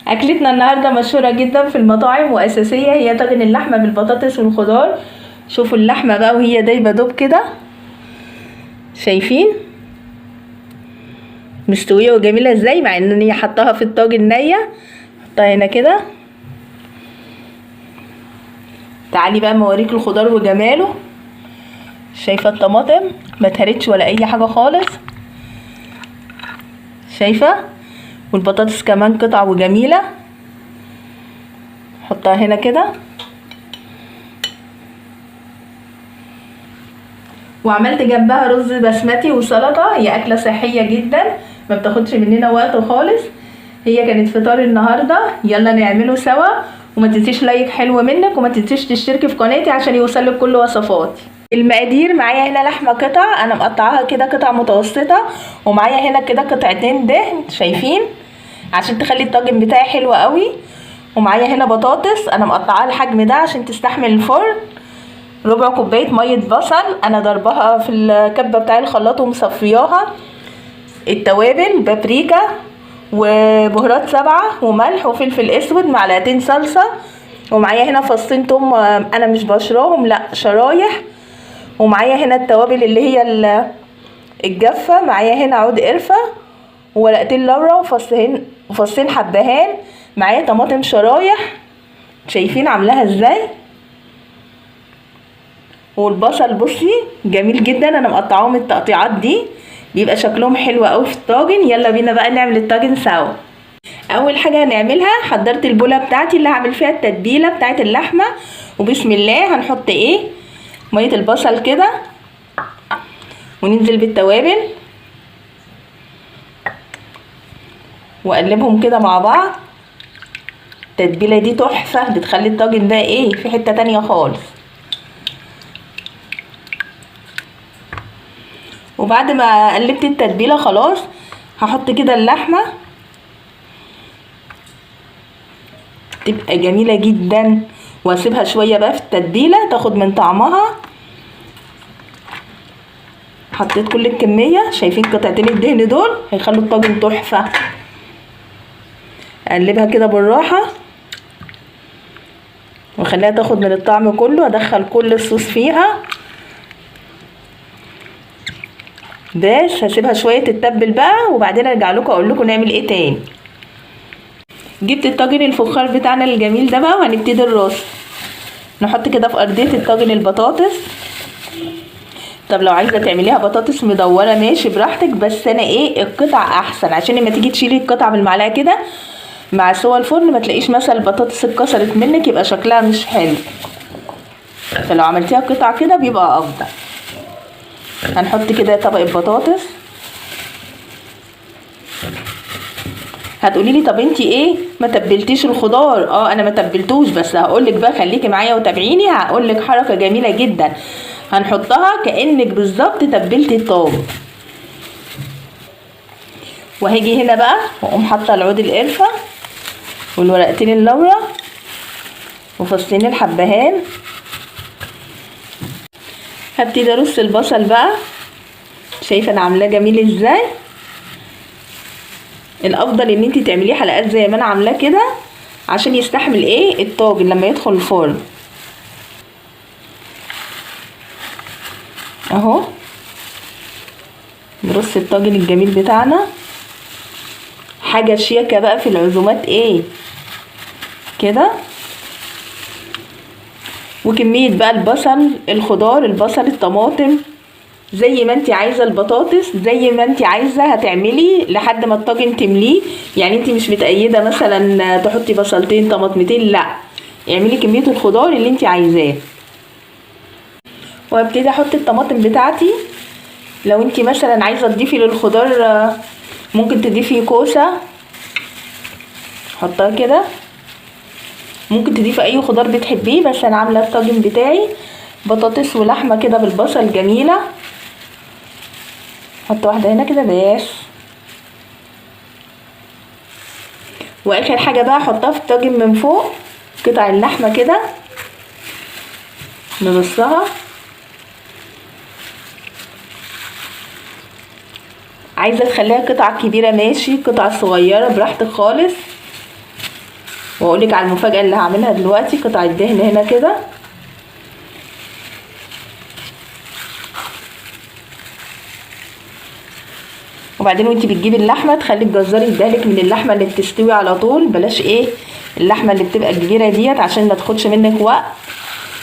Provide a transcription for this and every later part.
اكلتنا النهارده مشهوره جدا في المطاعم واساسيه، هي طاجن اللحمه بالبطاطس والخضار. شوفوا اللحمه بقى وهي دايبه دوب كده، شايفين مستويه وجميله ازاي، مع ان هي حطاها في الطاجن نيه. حطها هنا كده. تعالي بقى موريك الخضار وجماله. شايفه الطماطم ما اتهرتش ولا اي حاجه خالص، شايفه، والبطاطس كمان قطع وجميله. حطها هنا كده. وعملت جنبها رز بسمتي وسلطه. هي اكله صحيه جدا ما بتاخدش مننا وقت خالص. هي كانت فطار النهارده، يلا نعمله سوا. وما تنسيش لايك حلو منك، وما تنسيش تشتركي في قناتي عشان يوصلك كل وصفاتي. المقادير معايا هنا لحمه قطع، انا مقطعاها كده قطع متوسطه، ومعايا هنا كده قطعتين دهن، شايفين، عشان تخلي الطاجن بتاعي حلو قوي. ومعايا هنا بطاطس انا مقطعاها الحجم ده عشان تستحمل الفرن. ربع كوبايه ميه بصل انا ضربها في الكبه بتاع الخلاط ومصفياها. التوابل بابريكا وبهارات 7 وملح وفلفل اسود، معلقتين صلصه. ومعايا هنا فصين توم انا مش بشراهم، لا شرايح. ومعايا هنا التوابل اللي هي الجافه. معايا هنا عود قرفه وورقتين لورا وفصين حبهان. معايا طماطم شرايح، شايفين عاملاها ازاي. والبصل بصي جميل جدا، انا مقطعاهم التقطيعات دي، بيبقى شكلهم حلو قوي في الطاجن. يلا بينا بقى نعمل الطاجن سوا. اول حاجه هنعملها، حضرت البوله بتاعتي اللي هعمل فيها التتبيله بتاعت اللحمه. وبسم الله هنحط ميه البصل كده، وننزل بالتوابل واقلبهم كده مع بعض. التتبيله دي تحفه، بتخلي الطاجن ده في حته تانية خالص. وبعد ما قلبت التتبيله خلاص، هحط كده اللحمه، تبقى جميله جدا. واسيبها شويه بقى في التتبيله تاخد من طعمها. حطيت كل الكميه، شايفين قطعتين الدهن دول هيخلوا الطاجن تحفه. اقلبها كده بالراحه واخليها تاخد من الطعم كله. ادخل كل الصوص فيها، بس هسيبها شويه تتبل بقى، وبعدين ارجع لكم اقول لكم نعمل ايه تاني. جبت الطاجن الفخار بتاعنا الجميل ده بقى، وهنبتدي الرص. نحط كده في ارضيه الطاجن البطاطس. طب لو عايزه تعمليها بطاطس مدوره ماشي براحتك، بس انا القطع احسن، عشان لما تيجي تشيلي القطع بالمعلقه كده مع سوا الفرن ما تلاقيش مثلا البطاطس اتكسرت منك، يبقى شكلها مش حلو. فلو عملتيها قطع كده بيبقى افضل. هنحط كده طبق بطاطس. هتقولي لي طب انتي ما تبلتيش الخضار؟ انا ما تبلتوش، بس هقولك بقى خليكي معايا وتابعيني. هقولك حركه جميله جدا، هنحطها كانك بالظبط تبلتي الطاجن. وهاجي هنا بقى واقوم حاطه العود القرفه والورقتين اللورا وفصين الحبهان. هبتدي ارص البصل بقى، شايفه انا عاملاه جميل ازاي. الافضل ان انتي تعمليه حلقات زي ما انا عاملاه كده، عشان يستحمل الطاجن لما يدخل الفرن. اهو نرص الطاجن الجميل بتاعنا، حاجه شياكه بقى في العزومات كده. وكميه بقى البصل، الخضار، البصل، الطماطم، زي ما انت عايزه. البطاطس زي ما انت عايزه هتعملي لحد ما الطاجن تمليه. يعني انت مش متقيده مثلا تحطي بصلتين طماطمتين، لا، اعملي كميه الخضار اللي انت عايزاه. وابتدي احط الطماطم بتاعتي. لو انت مثلا عايزه تضيفي للخضار ممكن تضيفي كوسه، حطها كده. ممكن تضيفي اي خضار بتحبيه، بس انا عامله الطاجن بتاعي بطاطس ولحمه كده بالبصل جميله. حط واحده هنا كده بس. واخر حاجه بقى احطها في الطاجن من فوق قطع اللحمه كده، نرصها. عايزه تخليها قطع كبيره ماشي، قطع صغيره براحتك خالص. واقولك على المفاجاه اللي هعملها دلوقتي. قطعه دهن هنا كده، وبعدين وانتي بتجيبي اللحمه تخلي الجزار يديهالك من اللحمه اللي بتستوي على طول، بلاش ايه اللحمه اللي بتبقى كبيره ديت عشان ما تاخدش منك وقت.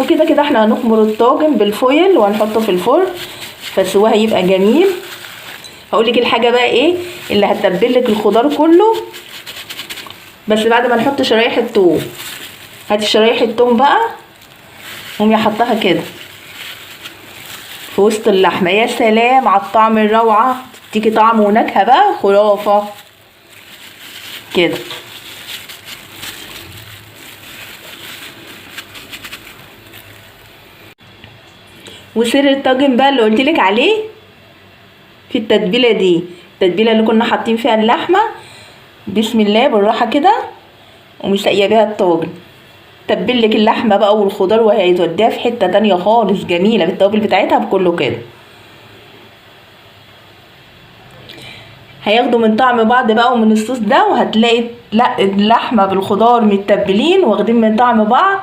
وكده كده احنا هنخمر الطاجن بالفويل وهنحطه في الفرن، فسواه هيبقى جميل. هقولك الحاجه بقى ايه اللي هتتبلك الخضار كله، بس بعد ما نحط شرايح الثوم. هاتي شرايح الثوم بقى قومي حطها كده في وسط اللحمه، يا سلام على الطعم الروعه، تديكي طعم ونكهه بقى خرافه كده. وسر الطاجن بقى اللي قلتلك عليه في التتبيله دي، التتبيله اللي كنا حاطين فيها اللحمه. بسم الله بالراحه كده ومش ساقيه بيها الطاجن، تبلك اللحمه بقى والخضار وهيوديها في حته تانية خالص جميله بالتوابل بتاعتها بكله كده. هياخدوا من طعم بعض بقى ومن الصوص ده، وهتلاقي لا اللحمه بالخضار متبلين واخدين من طعم بعض،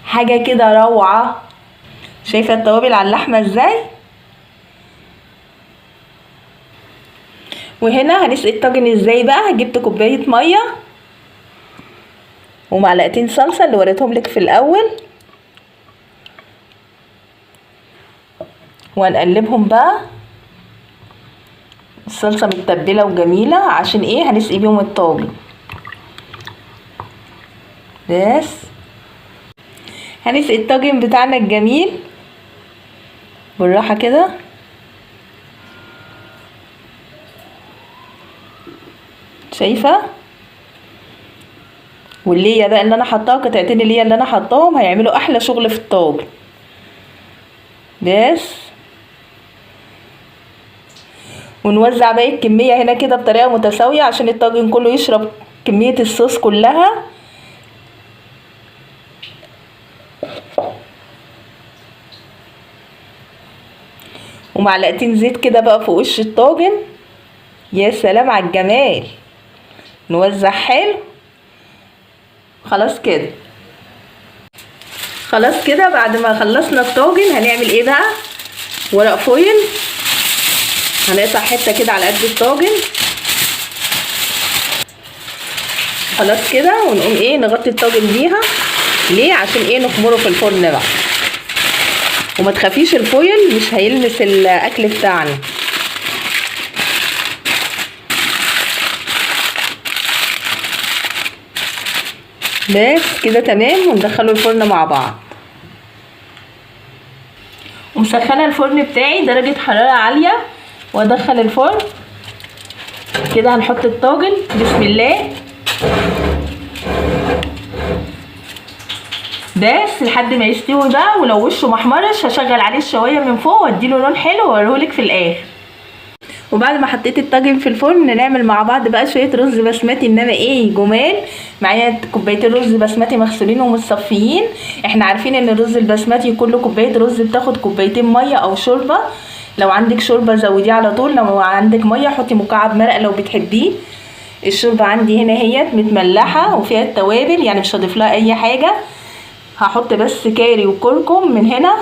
حاجه كده روعه. شايفه التوابل على اللحمه ازاي؟ وهنا هنسقي الطاجن ازاي بقى. جبت كوبايه ميه ومعلقتين صلصه اللي وريتهم لك في الاول، وهنقلبهم بقى. الصلصه متبله وجميله عشان ايه هنسقي بيهم الطاجن. بس هنسقي الطاجن بتاعنا الجميل بالراحه كده. شايفه والليه بقى اللي انا حطاها، قطعتين الليه اللي انا حطاهم هيعملوا احلى شغل في الطاجن. بس ونوزع باقي الكميه هنا كده بطريقه متساويه عشان الطاجن كله يشرب كميه الصوص كلها. ومعلقتين زيت كده بقى في وش الطاجن، يا سلام على الجمال. نوزع حلو. خلاص كده، خلاص كده بعد ما خلصنا الطاجن هنعمل ايه بقى؟ ورق فويل هنقطع حته كده على قد الطاجن. خلاص كده ونقوم ايه نغطي الطاجن بيها. ليه؟ عشان ايه نخمره في الفرن بقى. وما تخافيش الفويل مش هيلمس الاكل بتاعنا. بس كده تمام. وندخله الفرن مع بعض. ومسخنه الفرن بتاعي درجه حراره عاليه، وادخل الفرن كده. هنحط الطاجن بسم الله بس لحد ما يستوي بقى. ولو وشه محمرش هشغل عليه الشوايه من فوق واديله لون حلو واوريهولك في الاخر. وبعد ما حطيت الطاجن في الفرن نعمل مع بعض بقى شويه رز بسمتي، انما ايه جمال. معايا كوبايتين رز بسمتي مغسولين ومتصفيين. احنا عارفين ان الرز البسمتي كل كوبايه رز بتاخد كوبايتين ميه او شوربه. لو عندك شوربه زوديه على طول، لو عندك ميه حطي مكعب مرق لو بتحبيه. الشوربه عندي هنا اهيت متملحه وفيها التوابل، يعني مش هضيف لها اي حاجه. هحط بس كاري وكركم من هنا،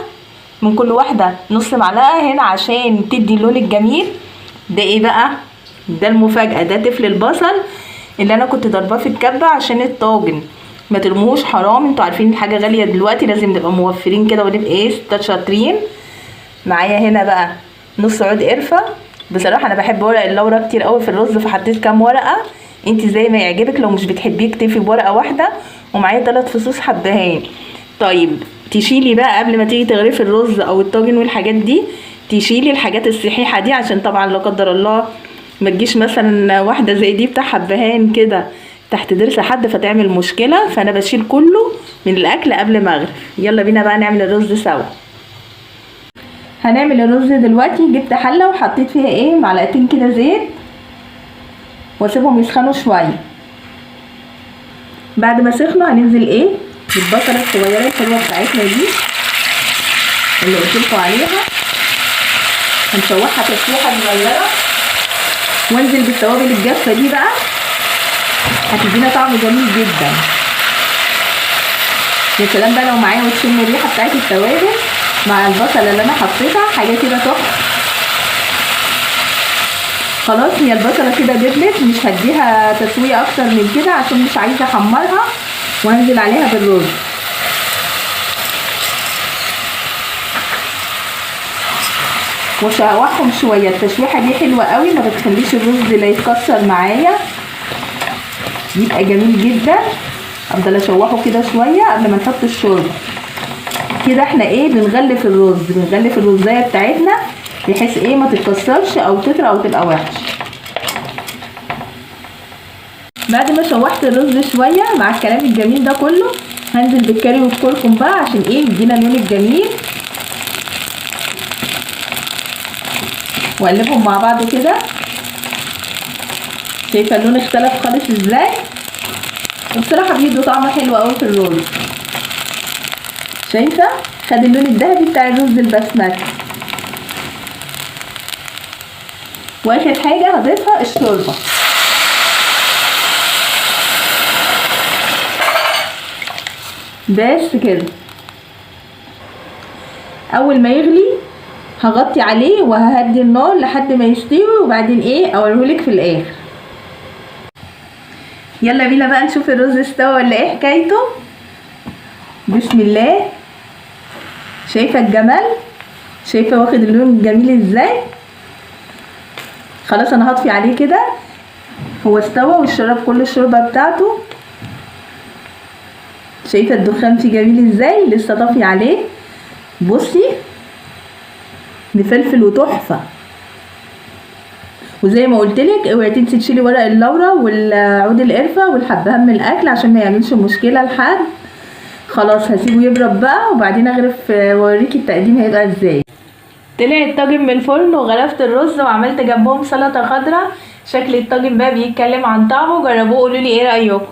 من كل واحده نص معلقه هنا عشان تدي اللون الجميل. ده ايه بقى؟ ده المفاجاه، ده تفل البصل اللي انا كنت ضرباه في الكبه عشان الطاجن. ما ترموش حرام، انتوا عارفين الحاجه غاليه دلوقتي، لازم نبقى موفرين كده ونبقى ايه شاطرين. معايا هنا بقى نص عود قرفه. بصراحه انا بحب ورق اللورا كتير قوي في الرز، فحطيت كام ورقه. انت زي ما يعجبك، لو مش بتحبيه اكتفي بورقه واحده. ومعايا 3 فصوص حبهان. طيب تشيلي بقى قبل ما تيجي تغرفي الرز او الطاجن والحاجات دي، تشيلي الحاجات الصحيحه دي، عشان طبعا لا قدر الله ما تجيش مثلا واحده زي دي بتاع حبهان كده تحت ضرس حد فتعمل مشكله. فانا بشيل كله من الاكل قبل ما اغرف. يلا بينا بقى نعمل الرز سوا. هنعمل الرز دلوقتي. جبت حله وحطيت فيها ايه معلقتين كده زيت واسيبهم يسخنوا شويه. بعد ما سخنوا هننزل ايه بالبصله الصغيره الحلوه بتاعتنا دي اللي قلتلكوا عليها. هنشوحها تشويحه صغيره، وانزل بالتوابل الجافه دي بقى، هتدينا طعم جميل جدا. يا سلام بقى لو معايا وتشم الريحه بتاعت التوابل مع البصله اللي انا حطيتها، حاجه كده تحفه. خلاص هي البصله كده دبلت، مش هديها تسويه اكتر من كده عشان مش عايزه احمرها، وهنزل عليها بالرز. واشوحهم شويه، التشويحه دي حلوه قوي، ما بتخليش الرز لا يتكسر معايا، يبقى جميل جدا. افضل اشوحه كده شويه قبل ما نحط الشوربه. كده احنا ايه بنغلف الرز، بنغلف الرزايه بتاعتنا بحيث ايه ما تتكسرش او تطرى او تبقى وحش. بعد ما شوحت الرز شويه مع الكلام الجميل ده كله، هنزل بالكاري والكركم بقى عشان ايه يدينا اللون الجميل، واقلبهم مع بعض كده. شايفه اللون اختلف خالص ازاي؟ وبصراحه بيدوا طعم حلو قوي في الرز. شايفه خد اللون الذهبي بتاع الرز البسمتي. واخر حاجه هضيفها الشوربه. بس كده. اول ما يغلي هغطي عليه وههدي النار لحد ما يستوي، وبعدين ايه اوريهولك في الاخر. يلا بينا بقى نشوف الرز استوى ولا ايه حكايته. بسم الله. شايفه الجمال؟ شايفه واخد اللون الجميل ازاي؟ خلاص انا هطفي عليه كده. هو استوى وشرب كل الشوربه بتاعته. شايفه الدخان فيه جميل ازاي؟ لسه طافي عليه. بصي مفلفل وتحفه. وزي ما قلتلك اوعي تنسي تشيلي ورق اللورا والعود القرفه والحبهان من الاكل عشان ما يعملش مشكله لحد. خلاص هسيبه يبرد بقى وبعدين اغرف واوريكي التقديم هيبقى ازاي. طلع الطاجن من الفرن وغرفت الرز وعملت جنبهم سلطه خضراء. شكل الطاجن بقى بيتكلم عن طعمه، جربوه قولولي ايه رايكم.